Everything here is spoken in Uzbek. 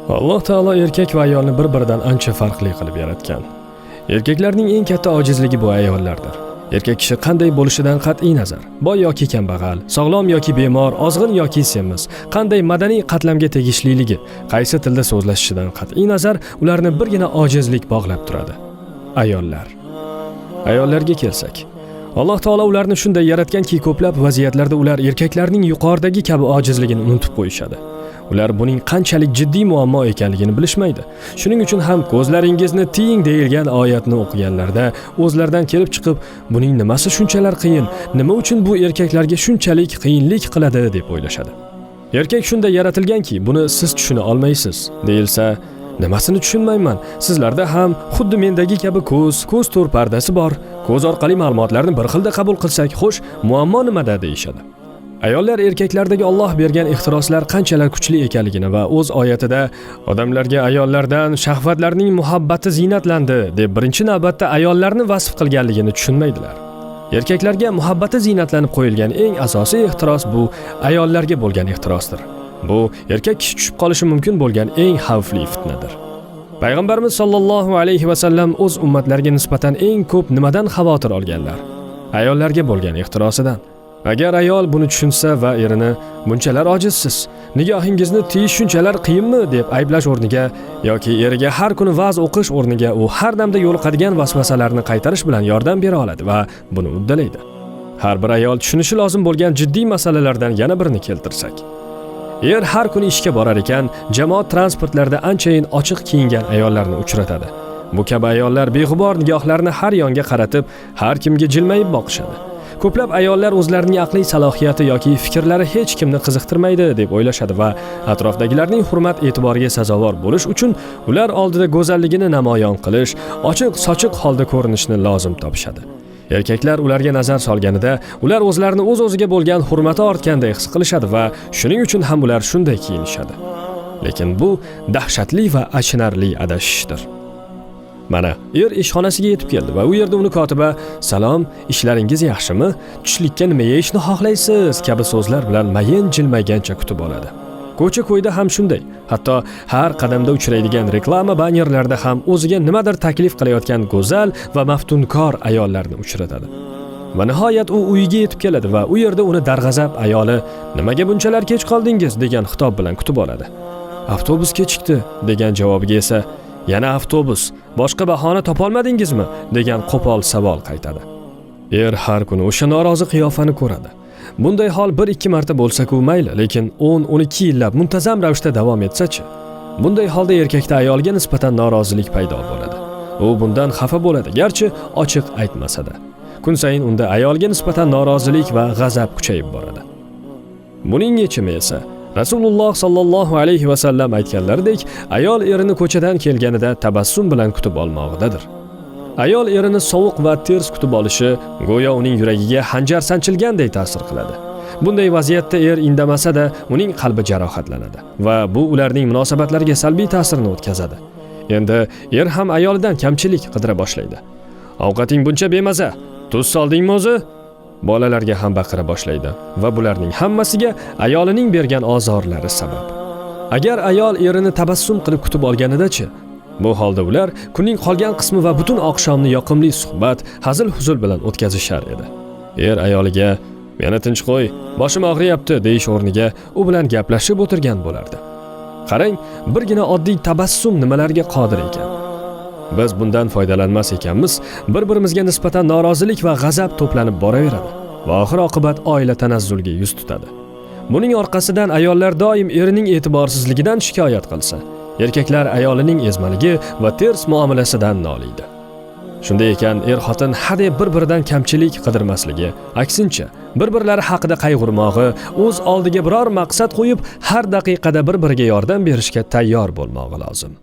Alloh taolo erkak va ayolni bir-biridan ancha farqli qilib yaratgan. Erkaklarning eng katta ojizligi bu ayollardir. Erkak kishi qanday bo'lishidan qat'iy nazar, boy yoki kambag'al, sog'lom yoki bemor, ozg'in yoki semiz, qanday madaniy qatlamga tegishliligi, qaysi tilda so'zlashishidan qat'iy nazar ularni birgina ojizlik bog'lab turadi. Ayollar. Ayollarga kelsak, Alloh taolo ularni shunday yaratganki, ko'plab vaziyatlarda ular erkaklarning yuqoridagi kabi ojizligini unutib qo'yishadi. Ular buning qanchalik jiddiy muammo ekanligini bilishmaydi. Shuning uchun ham ko'zlaringizni tiying deyilgan oyatni o'qiganlarda o'zlaridan kelib chiqib, buning nimasi shunchalar qiyin, nima uchun bu erkaklarga shunchalik qiyinlik qiladi deb o'ylashadi. Erkak shunday yaratilganki, buni siz tushuna olmaysiz, deyilsa, nimasini tushunmayman? Sizlarda ham xuddi mendagi kabi ko'z to'r pardasi bor. Ko'z orqali ma'lumotlarni bir xilda qabul qilsak, xo'sh, muammo nimada deyishadi. Ayollar erkaklardagi Alloh bergan ixtiroslar qanchalar kuchli ekanligini va o'z oyatida odamlarga ayollardan shahvatlarning muhabbati ziynatlandi deb birinchi navbatda ayollarni vasf qilganligini tushunmaydilar. Erkaklarga muhabbati ziynatlanib qo'yilgan eng asosiy ixtiros bu ayollarga bo'lgan ixtirosdir. Bu erkak kishi tushib qolishi mumkin bo'lgan eng xavfli fitnadir. Payg'ambarimiz sollallohu alayhi va sallam o'z ummatlariga nisbatan eng ko'p nimadan xavotir olganlar? Ayollarga bo'lgan ixtirosidan. Agar ayol buni tushunsa va erini bunchalar ojizsiz, nigohingizni tiyish shunchalar qiyinmi deb ayblash o'rniga yoki eriga har kuni va'z o'qish o'rniga u har damda yo'liqadigan vasvasalarni qaytarish bilan yordam bera oladi va buni uddalaydi. Har bir ayol tushunishi lozim bo'lgan jiddiy masalalardan yana birini keltirsak. Er har kuni ishga borar ekan, jamoat transportlarida anchayin ochiq kiyingan ayollarni uchratadi. Bu kabi ayollar beg'ubor nigohlarini har yonga qaratib, har kimga jilmayib boqishadi. Ko'plab ayollar o'zlarining aqliy salohiyati yoki fikrlari hech kimni qiziqtirmaydi deb o'ylashadi va atrofdagilarning hurmat e'tiboriga sazovor bo'lish uchun ular oldida go'zalligini namoyon qilish, ochiq-sochiq holda ko'rinishni lozim topishadi. Erkaklar ularga nazar solganida ular o'zlarini o'z-o'ziga bo'lgan hurmati ortganday his qilishadi va shuning uchun ham ular shunday kiyinishadi. Lekin bu dahshatli va achinarli adashishdir. Mana, er ishxonasiga yetib keldi va u yerda uni kotiba "Salom, ishlaringiz yaxshimi? Tushlikka nima yeyishni xohlaysiz?" kabi so'zlar bilan mayin jilmaygancha kutib oladi. Ko'cha-ko'yda ham shunday. Hatto har qadamda uchraydigan reklama bannerlarida ham o'ziga nimadir taklif qilayotgan go'zal va maftunkor ayollarni uchratadi. Va nihoyat u uyiga yetib keladi va u yerda uni darg'azab ayoli "Nimaga bunchalar kech qoldingiz?" degan xitob bilan kutib oladi. "Avtobus kechikdi" degan javobiga esa "Yana avtobus, boshqa bahona topolmadingizmi?" degan qo'pol savol qaytadi. Er har kuni o'sha norozi qiyofani ko'radi. Bunday hol 1-2 marta bo'lsa-ku mayli, lekin 10-12 yillab muntazam ravishda davom etsa-chi? Bunday holda erkakda ayolga nisbatan norozilik paydo bo'ladi. U bundan xafa bo'ladi, garchi ochiq aytmasa-da. Kun sayin unda ayolga nisbatan norozilik va g'azab kuchayib boradi. Buning yechimi esa Rasululloh sallallohu alayhi va sallam aytganlaridek, ayol erini ko'chadan kelganida tabassum bilan kutib olmog'idadir. Ayol erini sovuq va ters kutib olishi go'yo uning yuragiga hanjar sanchilganday ta'sir qiladi. Bunday vaziyatda er indamasa-da, uning qalbi jarohatlanadi va bu ularning munosabatlariga salbiy ta'sirini o'tkazadi. Endi er ham ayolidan kamchilik qidira boshlaydi. "Ovqating buncha bemaza, tuz soldingmi o'zi?" Bolalarga ham baqira boshlaydi va bularning hammasiga ayolining bergan ozorlari sabab. Agar ayol erini tabassum qilib kutib olganida-chi, bu holda ular kunning qolgan qismi va butun oqshomni yoqimli suhbat, hazil-huzul bilan o'tkazishar edi. Er ayoliga "Meni tinch qo'y, boshim og'riyapti" deyish o'rniga u bilan gaplashib o'tirgan bo'lardi. Qarang, birgina oddiy tabassum nimalarga qodir ekan. Biz bundan foydalanmas ekanmiz, bir-birimizga nisbatan norozilik va g'azab to'planib boraveradi va oxir oqibat oila tanazzulga yuz tutadi. Buning orqasidan ayollar doim erining e'tiborsizligidan shikoyat qilsa, erkaklar ayolining ezmaligi va ters muomalasidan noliydi. Shunday ekan, er-xotin hadeb bir-biridan kamchilik qidirmasligi, aksincha, bir-birlari haqida qayg'urmog'i, o'z oldiga biror maqsad qo'yib, har daqiqada bir-biriga yordam berishga tayyor bo'lmog'i lozim.